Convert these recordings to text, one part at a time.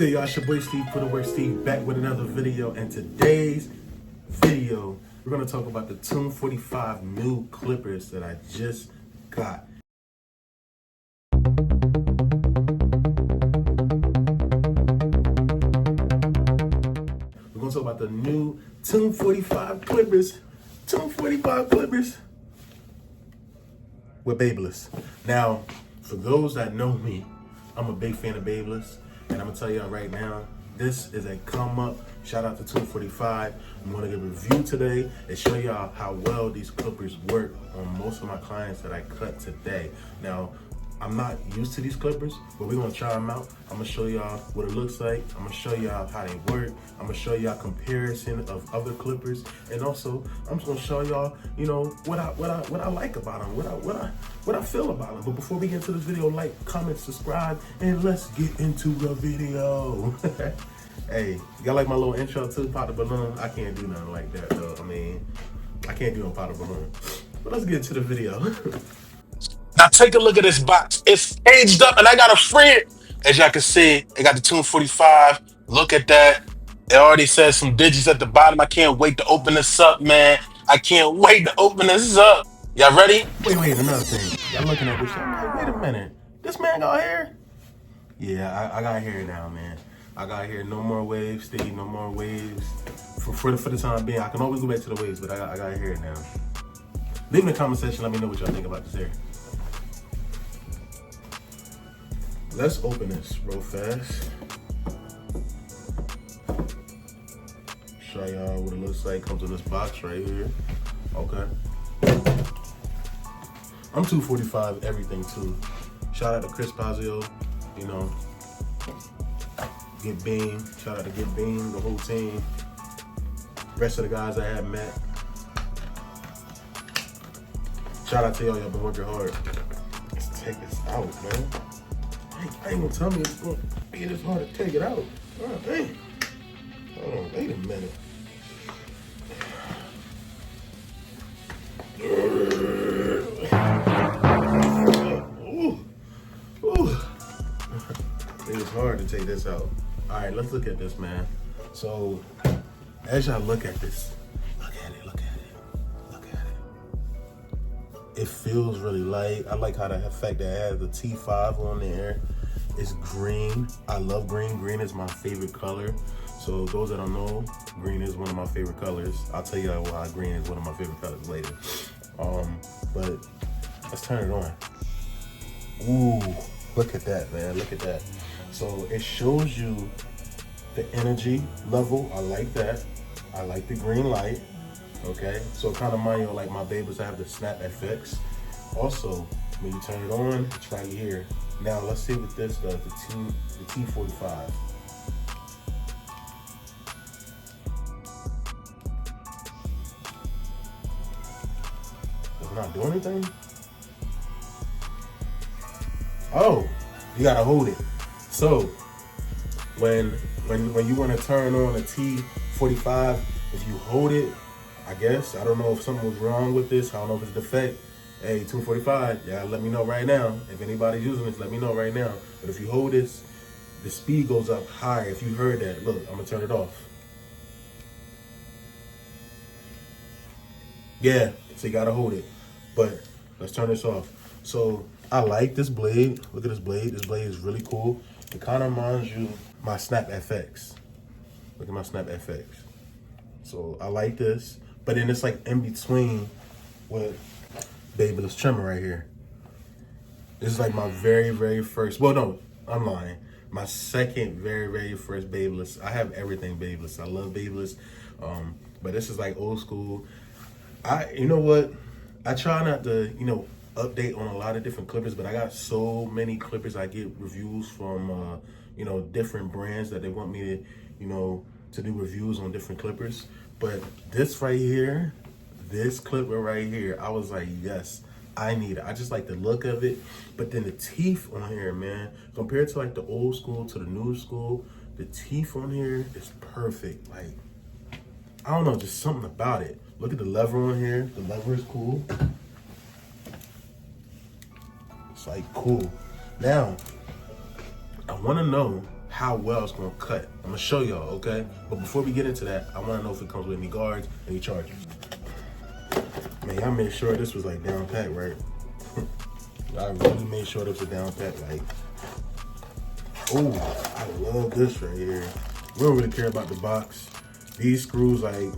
good, y'all? It's your boy Steve, Putnworksteve, back with another video. And today's video, we're gonna talk about the Tomb45 new clippers that I just got. We're gonna talk about the new Tomb45 clippers. Tomb45 clippers with Babyliss. Now, for those that know me, I'm a big fan of Babyliss, and I'm gonna tell y'all right now, this is a come up. Shout out to Tomb45. I'm gonna give a review today and show y'all how well these clippers work on most of my clients that I cut today. Now, I'm not used to these clippers, but we're gonna try them out. I'm gonna show y'all what it looks like. I'm gonna show y'all how they work. I'm gonna show y'all comparison of other clippers, and also I'm just gonna show y'all, you know, what I like about them, what I feel about them. But before we get into this video, like, comment, subscribe, and let's get into the video. Hey, y'all like my little intro too? Pop the balloon. I can't do nothing like that though. I mean, I can't do no pop the balloon. But let's get into the video. Now take a look at this box. It's aged up and I got a friend. As y'all can see, it got the Tomb45. Look at that. It already says some digits at the bottom. I can't wait to open this up, man. I can't wait to open this up. Y'all ready? Wait, another thing. Y'all looking at this shit, I'm like, wait a minute. This man got hair? Yeah, I got hair now, man. I got hair. No more waves, Steve. No more waves. For the time being, I can always go back to the waves, but I got hair now. Leave in the comment section. Let me know what y'all think about this hair. Let's open this real fast. Show y'all what it looks like. Comes in this box right here. Okay. I'm Tomb45 everything too. Shout out to Chris Pazio, you know. Get Beam. Shout out to Get Beam, the whole team. Rest of the guys I have met. Shout out to y'all been working hard. Let's take this out, man. I ain't gonna tell me it's gonna be this hard to take it out. Oh, dang. Hold on, wait a minute. Ooh. It was hard to take this out. All right, let's look at this, man. So, as y'all look at this, look at it. It feels really light. I like how the effect that has the T5 on there. It's green. I love green. Green is my favorite color. So those that don't know, green is one of my favorite colors. I'll tell you why green is one of my favorite colors later. But let's turn it on. Ooh, look at that, man. Look at that. So it shows you the energy level. I like that. I like the green light. Okay, so kind of mind you, like my Babyliss, I have the snap FX. Also, when you turn it on, it's right here. Now let's see what this does, the T45. Does it not do anything? Oh, you gotta hold it. So when you want to turn on a T45, if you hold it, I guess, I don't know if something was wrong with this. I don't know if it's a defect. Hey, Tomb45, yeah, let me know right now. If anybody's using this, let me know right now. But if you hold this, the speed goes up higher. If you heard that, look, I'm gonna turn it off. Yeah, so you gotta hold it. But let's turn this off. So I like this blade. Look at this blade. This blade is really cool. It kind of reminds you my Snap FX. Look at my Snap FX. So I like this. But then it's like in between with Babyliss trimmer right here. This is like my very first, well no, I'm lying. My second very first Babyliss. I have everything Babyliss. I love Babyliss. But this is like old school. You know what? I try not to, you know, update on a lot of different clippers, but I got so many clippers. I get reviews from, you know, different brands that they want me to, you know, to do reviews on different clippers. But this right here, this clipper right here, I was like, yes, I need it. I just like the look of it. But then the teeth on here, man, compared to like the old school to the new school, the teeth on here is perfect. Like, I don't know, just something about it. Look at the lever on here. The lever is cool. It's like cool. Now, I want to know how well it's gonna cut. I'm gonna show y'all, okay? But before we get into that, I wanna know if it comes with any guards, any chargers. Man, I made sure this was like down pat, right? I really made sure this was down pat, like, oh, I love this right here. We don't really care about the box. These screws, like,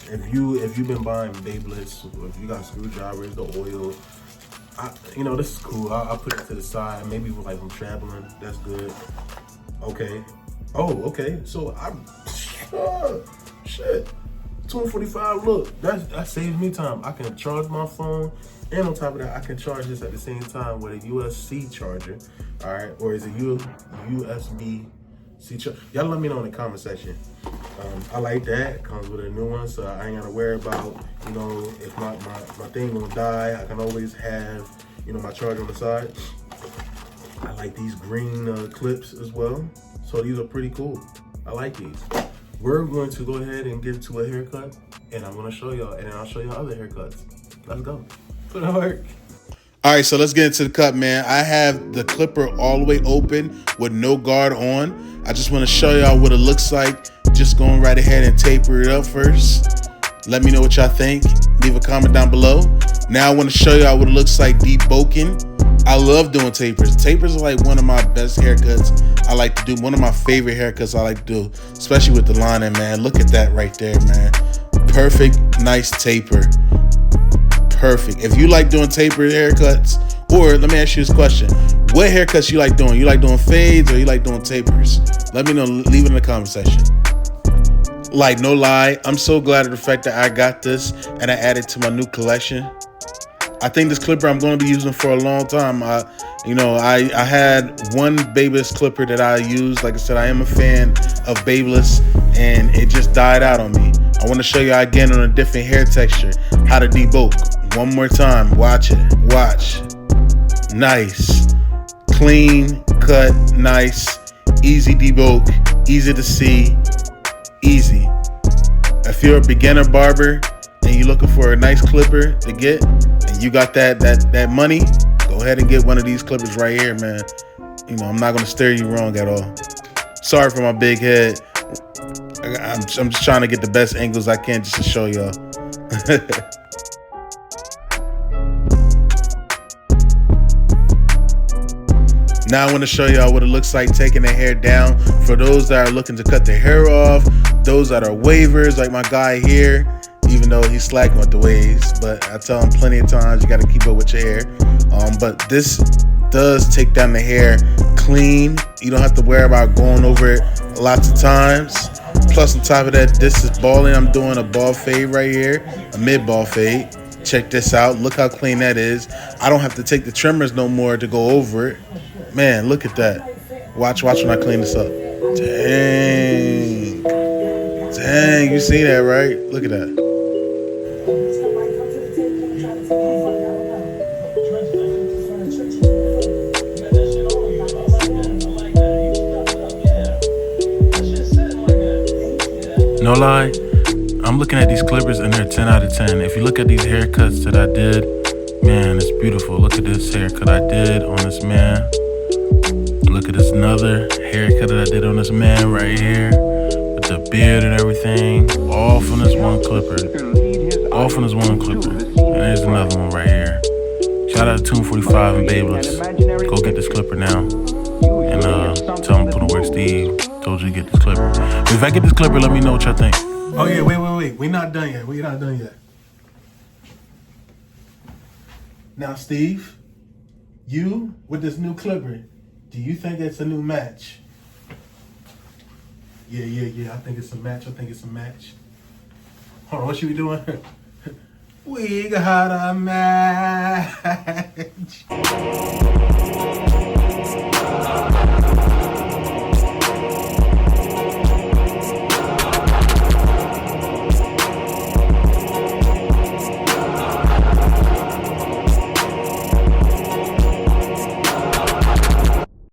if you've been buying Babyliss, or if you got screwdrivers, the oil, you know, this is cool. I'll put it to the side. Maybe like I'm traveling, that's good. Okay. Oh, okay. So shit. Tomb45, look, that saves me time. I can charge my phone, and on top of that, I can charge this at the same time with a USB charger. All right, or is it USB-C charger? Y'all let me know in the comment section. I like that. It comes with a new one, so I ain't gotta worry about, you know, if my thing gonna die. I can always have, you know, my charger on the side. I like these green clips as well. So these are pretty cool. I like these. We're going to go ahead and get to a haircut, and I'm gonna show y'all, and then I'll show y'all other haircuts. Let's go. Put it work. All right, so let's get into the cut, man. I have the clipper all the way open with no guard on. I just want to show y'all what it looks like. Just going right ahead and taper it up first. Let me know what y'all think. Leave a comment down below. Now I want to show y'all what it looks like deboking. I love doing tapers. Tapers are like one of my best haircuts I like to do. One of my favorite haircuts I like to do, especially with the line in, man. Look at that right there, man. Perfect, nice taper. Perfect. If you like doing tapered haircuts, or let me ask you this question. What haircuts you like doing? You like doing fades or you like doing tapers? Let me know, leave it in the comment section. Like, no lie, I'm so glad of the fact that I got this and I added to my new collection. I think this clipper I'm going to be using for a long time. I had one Babyliss clipper that I used. Like I said, I am a fan of Babyliss, and it just died out on me. I want to show you again on a different hair texture how to deboke. One more time. Watch it. Watch. Nice. Clean cut. Nice. Easy deboke. Easy to see. Easy. If you're a beginner barber and you're looking for a nice clipper to get, and you got that money, go ahead and get one of these clippers right here, man. You know, I'm not gonna steer you wrong at all. Sorry for my big head. I'm just trying to get the best angles I can just to show y'all. Now I want to show y'all what it looks like taking the hair down. For those that are looking to cut their hair off, those that are wavers like my guy here, even though he's slacking with the waves, but I tell him plenty of times you got to keep up with your hair. But this does take down the hair clean. You don't have to worry about going over it lots of times. Plus on top of that, this is balling. I'm doing a ball fade right here, a mid ball fade. Check this out. Look how clean that is. I don't have to take the trimmers no more to go over it. Man, look at that. Watch when I clean this up. Dang. Dang, you see that, right? Look at that. No lie, I'm looking at these clippers and they're 10 out of 10. If you look at these haircuts that I did, man, it's beautiful. Look at this haircut I did on this man. Look at this another haircut that I did on this man right here with the beard and everything, all from this one clipper. All from this one clipper. And there's another one right here. Shout out to Tomb45 and Babyliss. Go get this clipper now. And tell them Putnworksteve told you to get this clipper. If I get this clipper, let me know what y'all think. Oh yeah, wait. We're not done yet. We're not done yet. Now, Steve, you with this new clipper, do you think it's a new match? Yeah. I think it's a match. Hold on, what should we doing? We got a match.